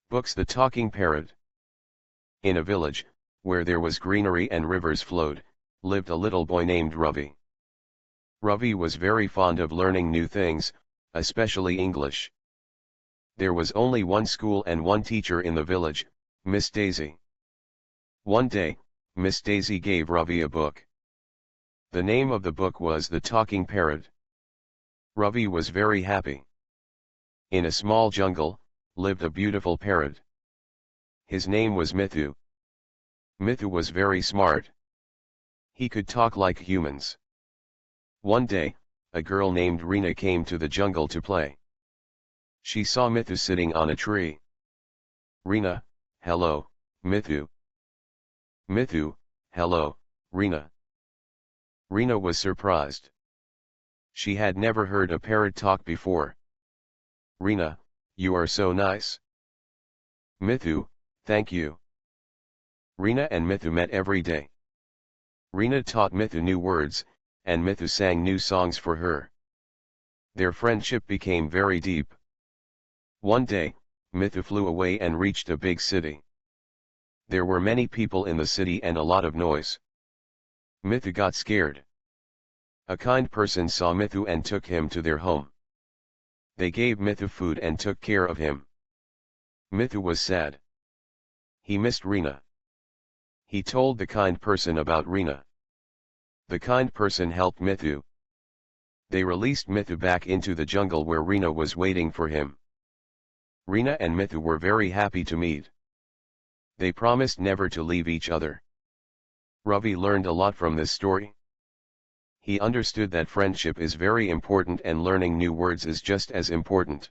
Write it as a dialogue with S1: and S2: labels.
S1: Books. The Talking Parrot. In a village, where there was greenery and rivers flowed, lived a little boy named Ravi. Ravi was very fond of learning new things, especially English. There was only one school and one teacher in the village, Miss Daisy. One day, Miss Daisy gave Ravi a book. The name of the book was The Talking Parrot. Ravi was very happy. In a small jungle, lived a beautiful parrot. His name was Mithu. Mithu was very smart. He could talk like humans. One day, a girl named Rina came to the jungle to play. She saw Mithu sitting on a tree. Rina, hello, Mithu. Mithu, hello, Rina. Rina was surprised. She had never heard a parrot talk before. Rina, you are so nice. Mithu, thank you. Rina and Mithu met every day. Rina taught Mithu new words, and Mithu sang new songs for her. Their friendship became very deep. One day, Mithu flew away and reached a big city. There were many people in the city and a lot of noise. Mithu got scared. A kind person saw Mithu and took him to their home. They gave Mithu food and took care of him. Mithu was sad. He missed Rina. He told the kind person about Rina. The kind person helped Mithu. They released Mithu back into the jungle where Rina was waiting for him. Rina and Mithu were very happy to meet. They promised never to leave each other. Ravi learned a lot from this story. He understood that friendship is very important and learning new words is just as important.